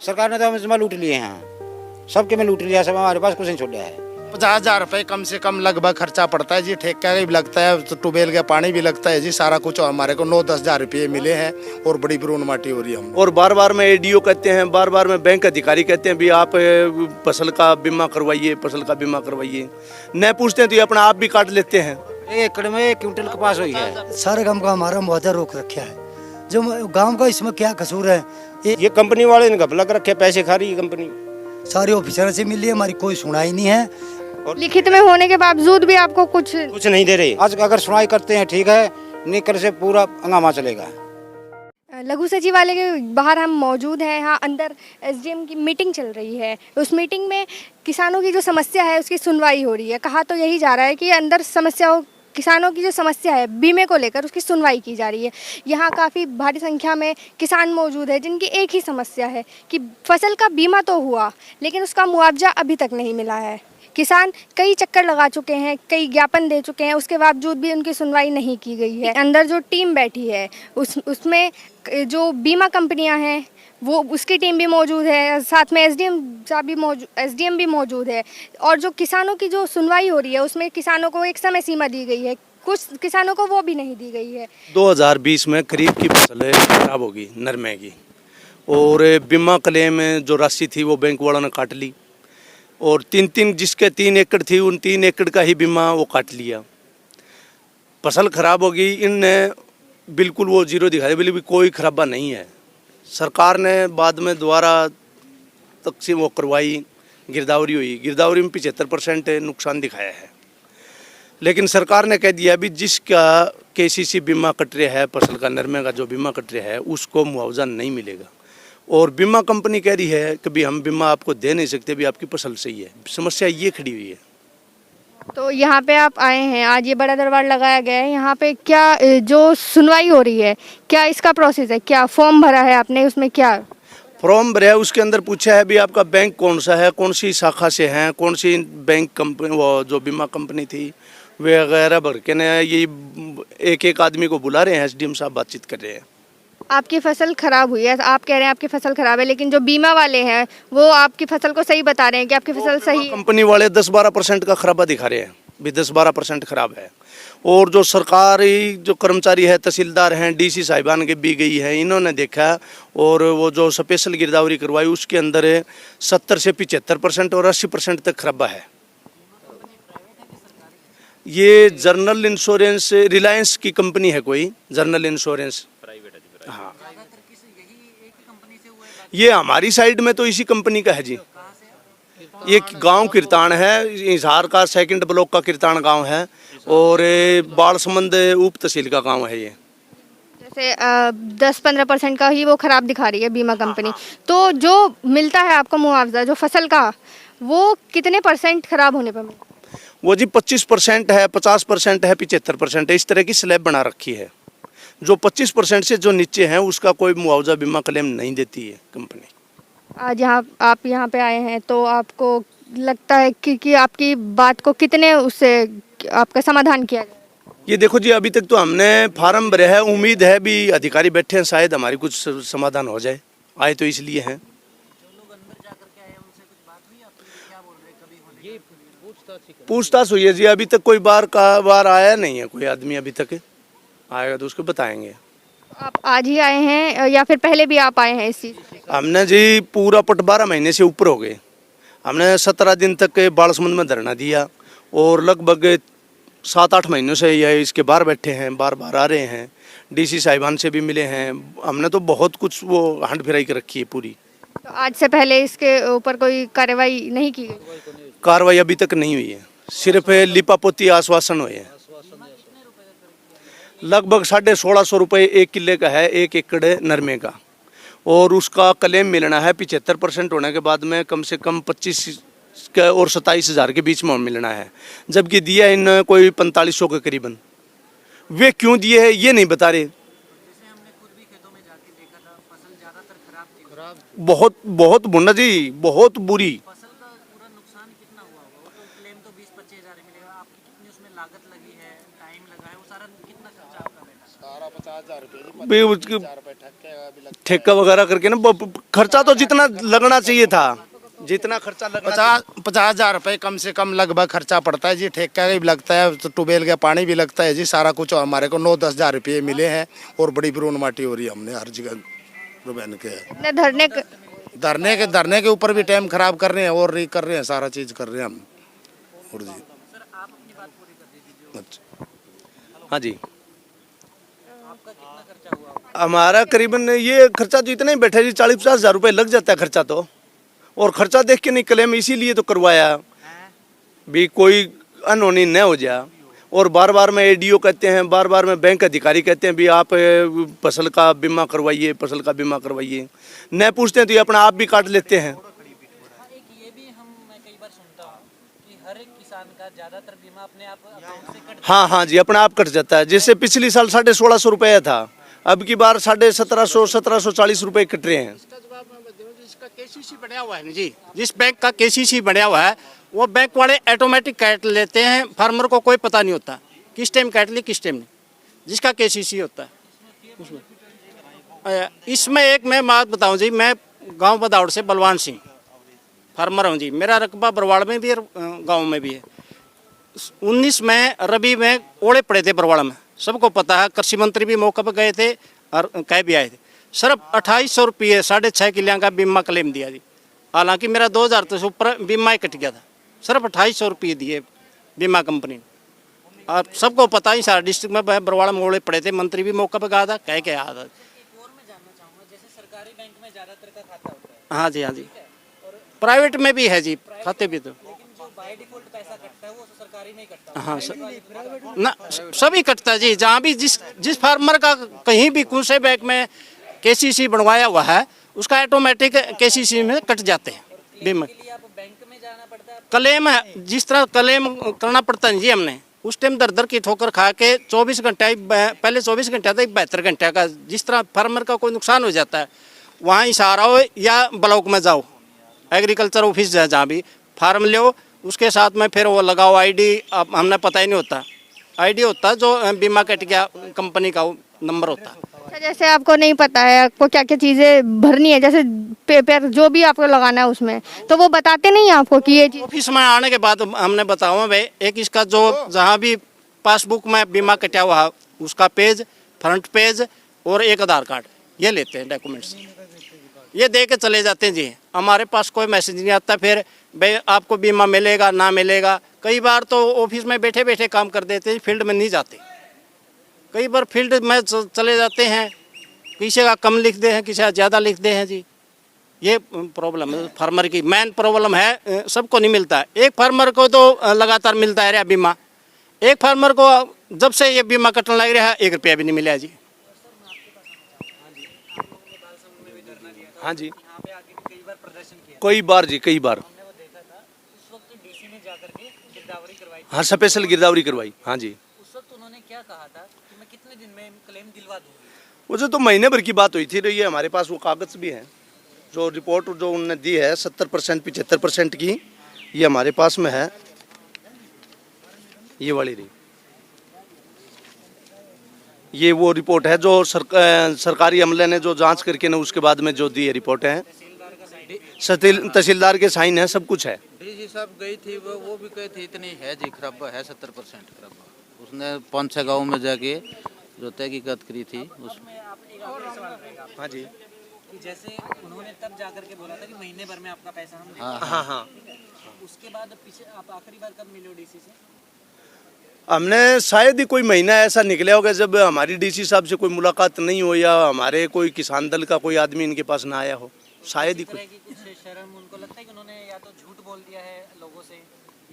सरकार ने तो हमें जमा लूट लिए हैं, सबके में लूट लिया, सब हमारे पास कुछ नहीं छोड़ा है। 50,000 रुपये कम से कम लगभग खर्चा पड़ता है जी, ठेका भी लगता है, तो ट्यूबवेल का पानी भी लगता है जी, सारा कुछ हमारे को 9-10 हज़ार रुपये मिले हैं और बड़ी ब्रून माटी हो रही है हम। और बार बार में एडीओ कहते हैं, बार बार में बैंक अधिकारी कहते हैं भी आप फसल का बीमा करवाइए, फसल का बीमा करवाइए, न पूछते हैं तो ये अपना आप भी काट लेते हैं। 1 एकड़ में 1 क्विंटल कपास हुई है। सारे काम का हमारा मुआवजा रोक रखा है, जो गांव का इसमें क्या कसूर है? ये कंपनी वाले ने घपला कर रखे, पैसे खा रही है कंपनी। सारे ऑफिसर से मिली, हमारी कोई सुनाई नहीं है। लिखित में होने के बावजूद भी आपको कुछ नहीं दे रहे। आज अगर सुनाई करते हैं ठीक है, नहीं कर से पूरा हंगामा चलेगा। लघु सचिवालय के बाहर हम मौजूद हैं। यहाँ अंदर एसडीएम की मीटिंग चल रही है। उस मीटिंग में किसानों की जो समस्या है उसकी सुनवाई हो रही है। कहा तो यही जा रहा है कि अंदर समस्याओं किसानों की जो समस्या है बीमे को लेकर उसकी सुनवाई की जा रही है। यहाँ काफ़ी भारी संख्या में किसान मौजूद है जिनकी एक ही समस्या है कि फसल का बीमा तो हुआ लेकिन उसका मुआवजा अभी तक नहीं मिला है। किसान कई चक्कर लगा चुके हैं, कई ज्ञापन दे चुके हैं, उसके बावजूद भी उनकी सुनवाई नहीं की गई है। अंदर जो टीम बैठी है उसमें जो बीमा कंपनियां हैं वो उसकी टीम भी मौजूद है, साथ में एसडीएम भी मौजूद है। और जो किसानों की जो सुनवाई हो रही है उसमें किसानों को एक समय सीमा दी गई है, कुछ किसानों को वो भी नहीं दी गई है। 2020 में खरीफ की फसल खराब होगी नरमे की, और बीमा क्लेम जो राशि थी वो बैंक वालों ने काट ली, और जिसके 3 एकड़ थी उन 3 एकड़ का ही बीमा वो काट लिया। फसल खराब होगी, इनने बिल्कुल वो जीरो दिखा दिया, बिल्कुल कोई खराबा नहीं है। सरकार ने बाद में दोबारा तकसीम वो करवाई, गिरदावरी हुई, गिरदावरी में 75% नुकसान दिखाया है। लेकिन सरकार ने कह दिया भी जिसका केसीसी बीमा कट रहा है, फसल का नरमे का जो बीमा कट रहा है उसको मुआवजा नहीं मिलेगा। और बीमा कंपनी कह रही है कि भी हम बीमा आपको दे नहीं सकते, भी आपकी फसल सही है। समस्या ये खड़ी हुई है। तो यहाँ पे आप आए हैं, आज ये बड़ा दरबार लगाया गया है, यहाँ पे क्या जो सुनवाई हो रही है क्या इसका प्रोसेस है? क्या फॉर्म भरा है आपने, उसमें क्या फॉर्म भरा है? उसके अंदर पूछा है भी आपका बैंक कौन सा है, कौन सी शाखा से हैं, कौन सी बैंक कंपनी वो जो बीमा कंपनी थी वगैरह भर के ने ये एक आदमी को बुला रहे हैं, एसडीएम साहब बातचीत कर रहे हैं। आपकी फसल खराब हुई है, आप कह रहे हैं आपकी फसल खराब है, लेकिन जो बीमा वाले हैं वो आपकी फसल को सही बता रहे हैं कि आपकी फसल सही है। कंपनी वाले 10-12% का खराबा दिखा रहे हैं, भी 10-12% खराब है। और जो सरकारी जो कर्मचारी है, तहसीलदार हैं, डीसी साहिबान के भी गई है, इन्होंने देखा और वो जो स्पेशल गिरदावरी करवाई उसके अंदर 70 से 75% और 80% तक खराबा है। ये जनरल इंश्योरेंस रिलायंस की कंपनी है, कोई जनरल इंश्योरेंस। हाँ, ये हमारी साइड में तो इसी कंपनी का है जी। ये गांव कीर्तान है, हिसार का 2nd ब्लॉक का कीर्तान गांव है, और बालसमंद उप तहसील का गांव है। ये जैसे 10-15% का ही वो खराब दिखा रही है बीमा कंपनी। तो जो मिलता है आपको मुआवजा जो फसल का, वो कितने % खराब होने पर मिलता है? वो जी 25% है, 50% है, 75% है, इस तरह की स्लैब बना रखी है। जो 25% से जो नीचे हैं उसका कोई मुआवजा बीमा क्लेम नहीं देती है कंपनी। आज आप यहाँ पे आए हैं तो आपको लगता है कि आपकी बात को कितने उससे आपका समाधान किया जाए? ये देखो जी, अभी तक तो हमने फार्म भरे है, उम्मीद है भी अधिकारी बैठे हैं, शायद हमारी कुछ समाधान हो जाए। आए तो इसलिए हैं। पूछताछ हुई है जी, अभी तक कोई बार आया नहीं है कोई आदमी, अभी तक आएगा तो उसको बताएंगे। आप आज ही आए हैं या फिर पहले भी आप आए हैं इस चीज़? हमने जी पूरा 12 महीने से ऊपर हो गए। हमने 17 दिन तक बालसमंद में धरना दिया और लगभग 7-8 महीनों से ये इसके बाहर बैठे हैं, बार आ रहे हैं, डीसी साहिबान से भी मिले हैं। हमने तो बहुत कुछ वो हंड फिराई कर रखी है पूरी। तो आज से पहले इसके ऊपर कोई कार्रवाई नहीं की गई? कार्रवाई अभी तक नहीं हुई है, सिर्फ लिपापोती आश्वासन हुए हैं। लगभग 1650 रुपये 1 किले का है, 1 एकड़ नरमे का, और उसका क्लेम मिलना है 75% होने के बाद में कम से कम 25 और 27 हज़ार के बीच में मिलना है, जबकि दिया इन कोई 4500 के करीबन। वे क्यों दिए है ये नहीं बता रहे। बहुत बुना जी, बहुत बुरी। भी उसकी ठेका वगैरह करके ना खर्चा तो जितना लगना चाहिए था, जितना खर्चा लगना 50,000 रुपये कम से कम लगभग खर्चा पड़ता है जी। ठेका भी लगता है, तो ट्यूबवेल का पानी भी लगता है जी, सारा कुछ हमारे को 9-10 हज़ार रुपये मिले हैं। और बड़ी ब्रून माटी हो रही है, हमने हर जगह रुबैन के इतने धरने के ऊपर भी टाइम खराब कर रहे हैं और कर रहे हैं, सारा चीज़ कर रहे हैं हम। और जी अच्छा, हाँ जी, हमारा करीबन ये खर्चा तो इतना ही बैठा जी, 40-50 हज़ार रुपये लग जाता है खर्चा तो। और खर्चा देख के नहीं क्लेम इसीलिए तो करवाया भी कोई अनहोनी न हो जाए। और बार बार में एडीओ कहते हैं, बार बार में बैंक अधिकारी कहते हैं भी आप फसल का बीमा करवाइए, फसल का बीमा करवाइए। न पूछते हैं तो ये अपना आप भी काट लेते हैं। एक ये भी मैं कई बार सुनता हूँ कि हर एक किसान का ज्यादातर बीमा अपने आप अकाउंट से कट हाँ हाँ जी, अपना आप कट जाता है। जैसे पिछली साल 1650 रुपया था, अब की बार 1740 रुपये कट रहे हैं। जिसका केसीसी बनाया हुआ है ना जी, जिस बैंक का केसीसी बनाया हुआ है वो बैंक वाले ऑटोमेटिक काट लेते हैं, फार्मर को कोई पता नहीं होता किस टाइम काट ली किस टाइम नहीं, जिसका केसीसी होता है उसमें। इसमें एक मैं बात बताऊं जी, मैं गांव बदाउड़ से बलवान सिंह फार्मर हूं जी, मेरा रकबा बरवाड़ में भी और गांव में भी है। 19 में रबी में ओले पड़े थे बरवाड़ा में, सबको पता है। कृषि मंत्री भी मौके पर गए थे और कह भी आए थे। सिर्फ 2800 रुपये 6.5 किलियां का बीमा क्लेम दिया जी, हालांकि मेरा 2000 से ऊपर बीमा ही कट गया था। सिर्फ 2800 रुपये दिए बीमा कंपनी ने, और सबको पता ही सारा डिस्ट्रिक्ट में बरवाड़ा में ओले पड़े थे। मंत्री भी मौके पर गया था, कह के आया था। और मैं जानना चाहूँगा, जैसे सरकारी बैंक में ज्यादातर का खाता होता है, हाँ जी हाँ जी, प्राइवेट में भी है जी खाते भी तो। लेकिन जो बाय डिफॉल्ट पैसा कटता है वो सरकारी नहीं कटता। हाँ सर ना, सभी कटता है जी। जहाँ भी जिस फार्मर का कहीं भी कौन से बैंक में केसीसी बनवाया हुआ है उसका ऑटोमेटिक केसीसी में कट जाते हैं बीमा। आप बैंक में जाना पड़ता है, क्लेम है, जिस तरह क्लेम करना पड़ता है जी, हमने उस टाइम दर की ठोकर खा के 24 घंटे, पहले 24 घंटे था, 72 घंटे का। जिस तरह फार्मर का कोई नुकसान हो जाता है वहाँ ही सहारा हो या ब्लॉक में जाओ, एग्रीकल्चर ऑफिस है, जहाँ भी फार्म लो उसके साथ में फिर वो लगाओ आईडी। अब हमने पता ही नहीं होता, आईडी होता है जो बीमा कट गया कंपनी का नंबर होता है। अच्छा, जैसे आपको नहीं पता है आपको क्या क्या चीज़ें भरनी है, जैसे पेपर जो भी आपको लगाना है उसमें, तो वो बताते नहीं आपको कि ये चीज़। ऑफिस में आने के बाद हमने बताओ भाई, एक इसका जो जहाँ भी पासबुक में बीमा कटा हुआ है उसका पेज, फ्रंट पेज और एक आधार कार्ड, ये लेते हैं डॉक्यूमेंट्स, ये दे के चले जाते हैं जी। हमारे पास कोई मैसेज नहीं आता फिर भाई आपको बीमा मिलेगा ना मिलेगा। कई बार तो ऑफिस में बैठे बैठे काम कर देते हैं, फील्ड में नहीं जाते। कई बार फील्ड में चले जाते हैं, किसी का कम लिखते हैं, किसी का ज़्यादा लिखते हैं जी। ये प्रॉब्लम है फार्मर की, मेन प्रॉब्लम है। सबको नहीं मिलता है, एक फार्मर को तो लगातार मिलता है बीमा, एक फार्मर को जब से ये बीमा कटने लग रहा है 1 रुपया भी नहीं मिला जी। हाँ जी, कई बार जी, कई बार। हाँ, स्पेशल गिरदावरी करवाई। हाँ जी, उस वक्त उन्होंने क्या कहा था कि मैं कितने दिन में क्लेम दिलवा दूंगी? वो तो महीने भर की बात हुई थी। ये हमारे पास वो कागज़ भी हैं, जो रिपोर्ट जो उन्होंने दी है 70% 75% की, ये हमारे पास में है। ये वाली रही, ये वो रिपोर्ट है जो सरकारी अमले ने जो जांच करके ना उसके बाद में जो दी है रिपोर्ट है। तहसीलदार के साइन है, सब कुछ है। डीसी साहब गई थी, वो भी कही थी इतनी है जी, खराबा है 70% खराबा। उसने 5-6 गाँव में जाके जो तहकीकात करी थी उसमें। हाँ जी, कि जैसे उन्होंने तब जाकर के बोला था कि महीने भर में आपका पैसा हम हाँ हाँ हाँ। उसके बाद पीछे आप आखिरी बार कब मिले डीसी से? हमने शायद ही कोई महीना ऐसा निकला होगा जब हमारी डीसी साहब से कोई मुलाकात नहीं हो या हमारे कोई किसान दल का कोई आदमी इनके पास ना आया हो, शायद ही कुछ। कुछ शर्म उनको लगता है कि उन्होंने या तो झूठ बोल दिया है लोगों से,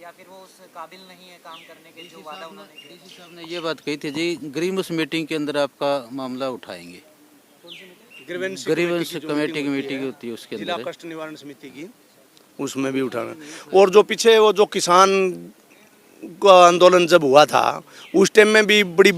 या फिर वो उस काबिल नहीं है काम करने के जो वादा उन्होंने किया। डीसी साहब ने ये बात कही थी जी, ग्रीवंश मीटिंग के अंदर आपका मामला उठाएंगे। ग्रीवंश कमेटी की मीटिंग होती है उसके जिला अंदर, कष्ट निवारण समिति की, उसमें भी उठाना। और जो पीछे वो जो किसान का आंदोलन जब हुआ था उस टाइम में भी बड़ी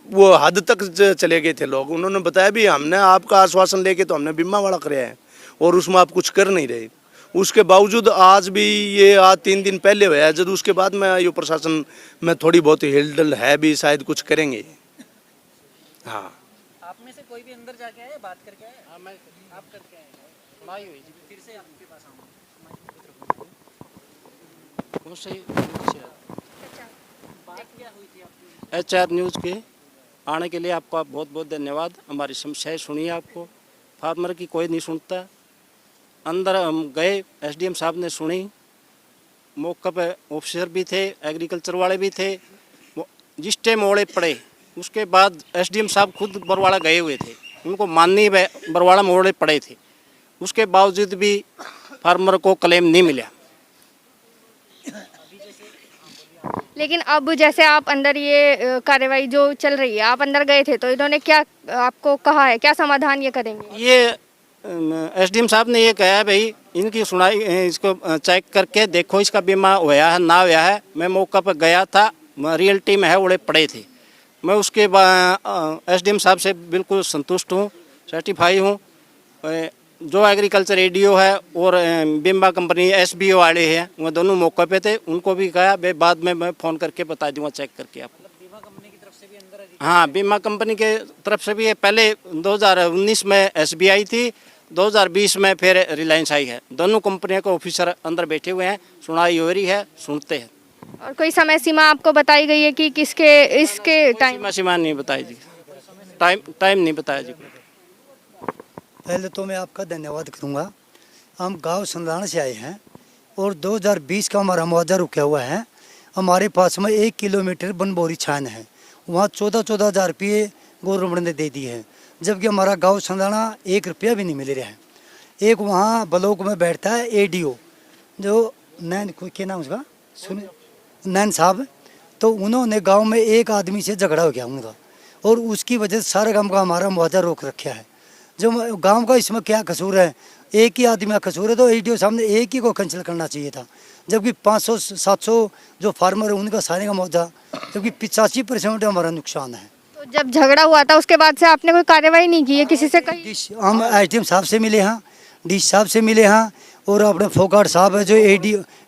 वो हद तक चले गए थे लोग। उन्होंने बताया भी हमने आपका आश्वासन लेके तो हमने बीमा वाला कराया है और उसमें आप कुछ कर नहीं रहे। उसके बावजूद आज भी ये आज 3 दिन पहले हुआ है, जब उसके बाद में ये प्रशासन में थोड़ी बहुत हिलडल है भी, शायद कुछ करेंगे। हाँ। आप में से कोई भी अंदर जाके आए, बात करके आए? हाँ, मैं आप करके आए हैं। सुनाई हुई जी, फिर से आपके पास आऊँगा। कौन सी बात क्या हुई थी आपकी? HR न्यूज़ के आने के लिए आपका बहुत बहुत धन्यवाद। हमारी समस्याएं सुनी आपको, फार्मर की कोई नहीं सुनता। अंदर हम गए, SDM साहब ने सुनी, मौके पे ऑफिसर भी थे, एग्रीकल्चर वाले भी थे। जिस टाइम ओले पड़े उसके बाद SDM साहब खुद बरवाड़ा गए हुए थे, उनको माननी बरवाड़ा में ओले पड़े थे, उसके बावजूद भी फार्मर को क्लेम नहीं मिला। लेकिन अब जैसे आप अंदर ये कार्रवाई जो चल रही है, आप अंदर गए थे तो इन्होंने क्या आपको कहा है, क्या समाधान ये करेंगे? ये SDM साहब ने ये कहा है भाई इनकी सुनाई, इसको चेक करके देखो इसका बीमा हुआ है ना हुआ है। मैं मौका पर गया था, रियलिटी में है ओले पड़े थे। मैं उसके बाद SDM साहब से बिल्कुल संतुष्ट हूँ, सर्टिफाई हूँ। जो एग्रीकल्चर ADO है और बीमा कंपनी SBO वाले हैं, वो दोनों मौके पे थे। उनको भी कहा भाई बाद में मैं फ़ोन करके बता दूंगा चेक करके आपको। बीमा कंपनी की तरफ से भी अंदर हाँ, बीमा कंपनी के तरफ से भी है। पहले 2019 में SBI थी, 2020 में फिर रिलायंस आई है। दोनों कंपनियों के ऑफिसर अंदर बैठे हुए हैं, सुनाई हो रही है, सुनते हैं। और कोई समय सीमा आपको बताई गई है कि किसके इसके टाइम? सीमा नहीं बताई जी, टाइम नहीं बताया जी। पहले तो मैं आपका धन्यवाद करूंगा। हम गांव संधारण से आए हैं और 2020 का हमारा मुआवजा रुका हुआ है। हमारे पास में 1 किलोमीटर बनबोरी छान है, वहाँ 14,000 रुपये गवर्नमेंट ने दे दिए हैं, जबकि हमारा गांव संधारणा 1 रुपया भी नहीं मिल रहा है। एक वहाँ ब्लॉक में बैठता है ADO, जो नैन क्या नाम उसका सुने, नैन साहब। तो उन्होंने गांव में एक आदमी से झगड़ा हो गया उनका, और उसकी वजह से सारे गांव का हमारा मुआवजा रोक रखा है। जो गांव का इसमें क्या कसूर है? एक ही आदमी का कसूर है, तो ADO साहब ने एक ही को कैंसिल करना चाहिए था, जबकि 500-700 जो फार्मर है उनका सारे का मुआवजा, जबकि 85% हमारा नुकसान है। तो जब झगड़ा हुआ था उसके बाद से आपने कोई कार्रवाई नहीं की है किसी से? कहीं हम SDM साहब से मिले हैं, DC साहब से मिले हैं, और अपने फोगाट साहब है जो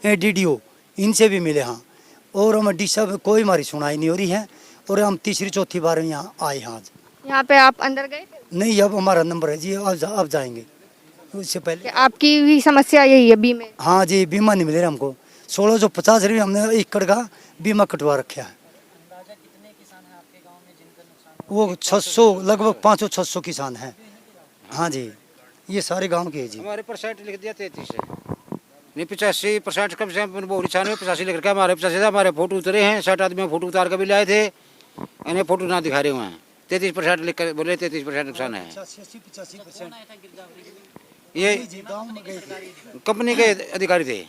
ADDO, इनसे भी मिले हैं। और हम DC साहब कोई हमारी सुनाई नहीं हो रही है, और हम तीसरी चौथी बार यहाँ आए हैं आज। यहाँ पे आप अंदर गए थे? नहीं, अब हमारा नंबर है जी, अब जाएंगे। उससे पहले आपकी भी समस्या यही है बीमे? हाँ जी, बीमा नहीं मिल रहा हमको। 1650 रुपये हमने एकड़ का बीमा कटवा रखा है। अंदाजा कितने किसान हैं आपके गांव में जिनका नुकसान? वो 600, लगभग 500-600 किसान हैं। हाँ जी, ये सारे गांव के हैं जी। हमारे % लिख दिया 33 है, नहीं 85% कम से कम बोरी 85 लिख रखा है। हमारे 85 हमारे फोटो उतरे हैं, 60 आदमी फोटो उतार के भी लाए थे, इन्हें फोटो ना दिखा रहे हुए हैं। 33% लिख कर बोले 33% नुकसान है। 85-85% ये कंपनी के अधिकारी थे,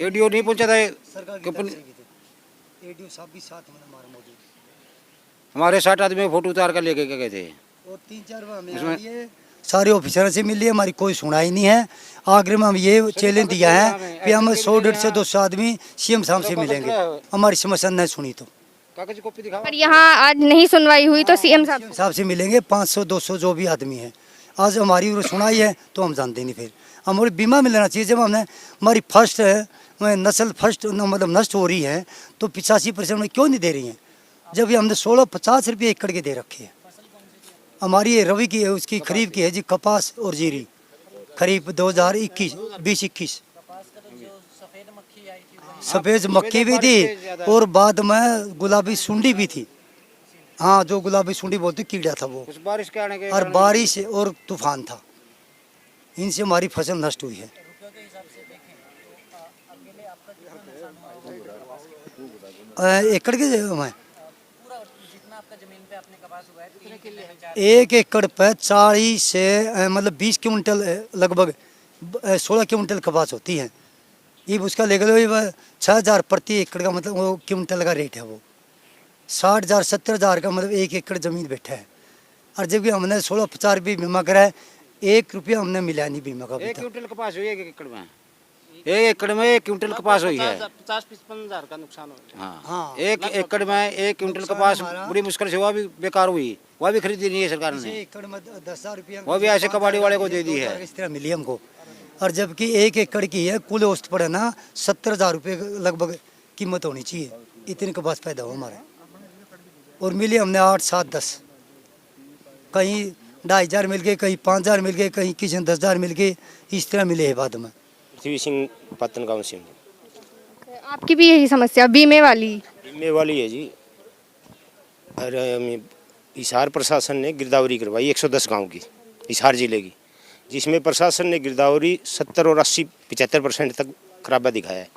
ADO नहीं पहुंचा था कंपनी। ADO साहब भी साथ में हमारे मौजूद, हमारे 60 आदमी फोटो उतार कर लेके गए थे। और 3-4 बार हमें सारे ऑफिसरों से मिल लिए, हमारी कोई सुनाई नहीं है। आखिर में हम ये चैलेंज दिया है कि हम 100-150 आदमी CM साहब से मिलेंगे, हमारी समस्या नहीं सुनी तो। कागज कॉपी दिखाओ। पर यहाँ आज नहीं सुनवाई हुई तो CM साहब से मिलेंगे। 500-200 जो भी आदमी है, आज हमारी सुनाई है तो हम जानते नहीं। फिर हमारी बीमा मिलना चाहिए। जब हमने हमारी फर्स्ट नस्ल मतलब नष्ट हो रही है, तो 85% में क्यों नहीं दे रही हैं, जब हमने 1650 रुपये एकड़ के दे रखे हैं। हमारी ये रवि की है, उसकी खरीफ की है जी, कपास और जीरी, खरीफ 2021-20-21। सफ़ेद मक्खी भी थी, और बाद में गुलाबी सुंडी भी थी। हाँ, जो गुलाबी सुंडी बोलती कीड़ा था वो, बारिश के आने के और बारिश और तूफान था, इनसे हमारी फसल नष्ट हुई है। एकड़ के में 1 एकड़ पे 40 से मतलब 20 क्विंटल, लगभग 16 क्विंटल कपास होती है। ये उसका लेकर 6,000 प्रति एकड़ का, मतलब वो क्विंटल का रेट है। वो 60,000 70,000 का, मतलब 1 एकड़ जमीन बैठा है। और जबकि हमने 1650 रुपये बीमा करा है, 1 रुपया हमने मिला नहीं बीमा का। 1 क्विंटल कपास हुई है 1 एकड़ में, 1 एकड़ में 1 क्विंटल कपास हुई है। 50-55 हज़ार का नुकसान हो। हाँ, 1 एकड़ में 1 क्विंटल कपास बड़ी मुश्किल से वह भी बेकार हुई, वह भी खरीदी नहीं है सरकार ने। एकड़ में 10,000 रुपया वो भी ऐसे कबाड़ी वाले को दे दी है, इस तरह मिली हमको। और जबकि 1 एकड़ की है, कुल औसत पड़े ना 70,000 रुपये लगभग कीमत होनी चाहिए, इतनी कपास पैदा हो हमारे। और मिली हमने 8, 7, 10 कहीं 2,500 मिल गए, कहीं 5,000 मिल गए, कहीं किसी ने 10,000 मिल गए, इस तरह मिले हैं बाद में। पृथ्वी सिंह पत्तन गाँव से आपकी भी यही समस्या बीमे वाली? बीमे वाली है जी। अरे हिसार प्रशासन ने गिरदावरी करवाई 110 गांव की, हिसार जिले की, जिसमें प्रशासन ने गिरदावरी 70 और 80 75% तक खराबा दिखाया है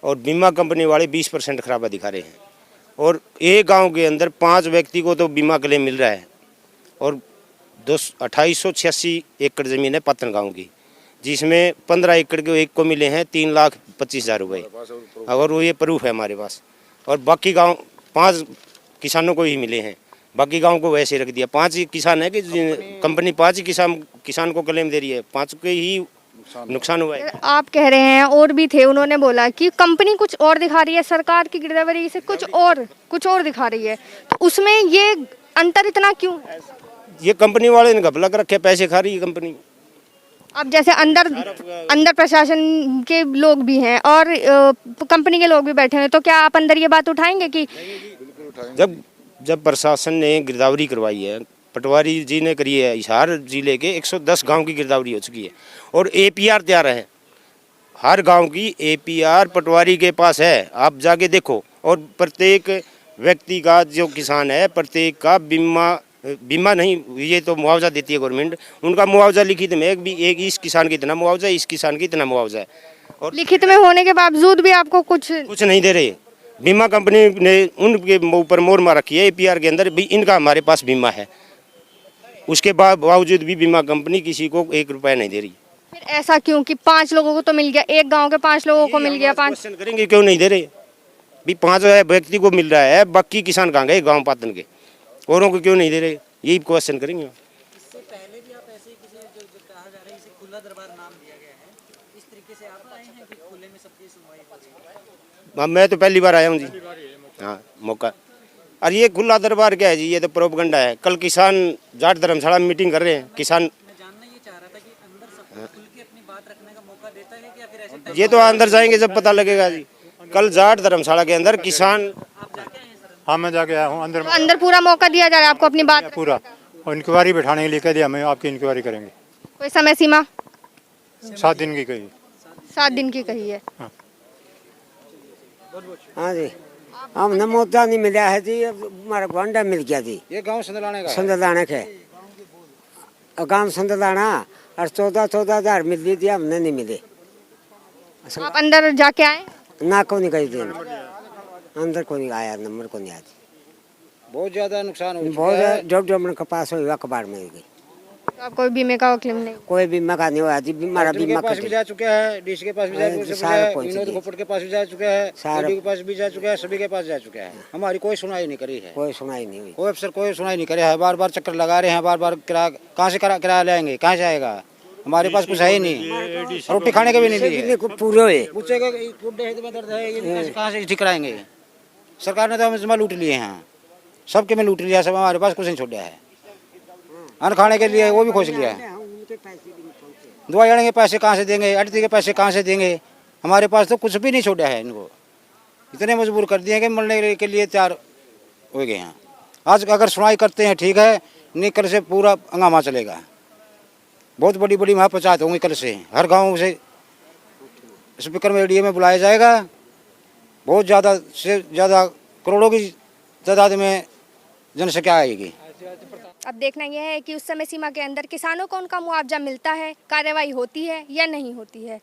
और बीमा कंपनी वाले 20% खराबा दिखा रहे हैं। और एक गांव के अंदर 5 व्यक्ति को तो बीमा क्लेम मिल रहा है और 2886 एकड़ ज़मीन है पत्तन गाँव की, जिसमें 15 एकड़ के एक को मिले हैं 3,25,000 रुपये, अगर वो ये प्रूफ है हमारे पास। और बाकी गांव 5 किसानों को ही मिले हैं, बाकी गांव को वैसे रख दिया। 5 ही किसान है कि कंपनी 5 ही किसान को क्लेम दे रही है, 5 के ही नुकसान हुआ है। आप कह रहे हैं और भी थे, उन्होंने बोला कि कंपनी कुछ और दिखा रही है, सरकार की गिरदावरी से कुछ और दिखा रही है, तो उसमें ये अंतर इतना क्यों है? ये कंपनी वाले ने घपला कर रखे, पैसे खा रही है कंपनी। अब जैसे अंदर प्रशासन के लोग भी हैं और कंपनी के लोग भी बैठे हैं, तो क्या आप अंदर ये बात उठाएंगे कि जब प्रशासन ने गिरदावरी करवाई है, पटवारी जी ने करी है, हिसार जिले के 110 गांव की गिरदावरी हो चुकी है और एपीआर तैयार है, हर गांव की एपीआर पटवारी के पास है, आप जाके देखो। और प्रत्येक व्यक्ति का जो किसान है, प्रत्येक का बीमा नहीं, ये तो मुआवजा देती है गवर्नमेंट, उनका मुआवजा लिखित में एक इस किसान की इतना मुआवजा, इस किसान की इतना मुआवजा है। और लिखित में होने के बावजूद भी आपको कुछ नहीं दे रहे। बीमा कंपनी ने उनके ऊपर मोहर मार रखी है एपीआर के अंदर भी, इनका हमारे पास बीमा है, उसके बावजूद भी बीमा कंपनी किसी को 1 रुपया नहीं दे रही। फिर ऐसा क्यों कि 5 लोगों को तो मिल गया, एक गांव के 5 लोगों को मिल गया, 5 क्वेश्चन करेंगे क्यों नहीं दे रहे भी? 5 व्यक्ति को मिल रहा है, बाकी किसान कहाँ गए गाँव पातन के, औरों को क्यों नहीं दे रहे, यही क्वेश्चन करेंगे। इससे पहले भी आप ऐसे ही किसी जो कहा जा रहा है इसे खुला दरबार नाम दिया गया है, इस तरीके से आप आए हैं कि खुले में सबकी सुनवाई हो? मैं तो पहली बार आया हूँ जी। हाँ, मौका। और ये खुला दरबार क्या है जी, ये तो प्रोपगंडा है। कल किसान जाट धर्मशाला में मीटिंग कर रहे हैं, किसान मैं जानना ये चाह रहा था कि अंदर सबको खुल के अपनी बात रखने का मौका देता है कि या फिर ऐसे ये तो अंदर जाएंगे जब पता लगेगा जी। कल जाट धर्मशाला के अंदर किसान, हाँ मैं जाके आया हूँ अंदर। तो अंदर पूरा मौका दिया जा रहा है आपको अपनी बात? पूरा, और इंक्वायरी बैठाने के लिए कह दिया, मैं आपकी इंक्वायरी करेंगे। कोई समय सीमा? 7 दिन की कही। 7 दिन की कही है। हाँ जी, हमने मुद्दा नहीं मिला है जी, हमारा गोंडा मिल गया जी। ये गांव संदलाने का है। संदलाने के गांव संदलाना, और 14,000 मिल ली थी, हमने नहीं मिले। आप अंदर जाके आए? ना को नहीं गई दिन, अंदर को नहीं आया, नंबर को नहीं आया। बहुत ज्यादा नुकसान हो चुका बहुत है। डॉक्टर के पास हुआ, अखबार में गई, तो आप कोई बीमे का क्लेम नहीं? कोई बीमा का नहीं हुआ जी। हमारा कलेक्टर बीमा के पास भी जा चुका है, डीसी के पास भी जा चुका है, विनोद खोपड़ के पास भी जा चुका है, एडी के पास भी जा चुका है, सभी के पास जा चुका है। हमारी कोई सुनाई नहीं करी है, कोई सुनाई नहीं हुई। कोई अफसर कोई सुनाई नहीं करे है। बार बार चक्कर लगा रहे हैं, बार बार किराया कहाँ से किराया लाएंगे, कहाँ से आएगा? हमारे पास कुछ है ही नहीं, रोटी खाने के भी नहीं लिए। पूरे हुए पूछेगा में दर्द है, ये कहाँ से ठीक कराएंगे? सरकार ने तो हमें जमा लूट लिए हैं, सबके में लूट लिया, सब हमारे पास कुछ नहीं छोड़ा है। अन्न खाने के लिए वो भी खोज लिया है, दवाई आने के पैसे कहाँ से देंगे, अटती के पैसे कहाँ से देंगे? हमारे पास तो कुछ भी नहीं छोड़ा है। इनको इतने मजबूर कर दिए कि मरने के लिए तैयार हो गए हैं। आज अगर सुनाई करते हैं ठीक है, नहीं कल से पूरा हंगामा चलेगा। बहुत बड़ी बड़ी महापंचायत होंगी कल से, हर गांव से स्पीकर में एडीए में बुलाया जाएगा। बहुत ज़्यादा से ज़्यादा करोड़ों की तादाद में जनसंख्या आएगी। अब देखना यह है कि उस समय सीमा के अंदर किसानों को उनका मुआवजा मिलता है, कार्रवाई होती है या नहीं होती है।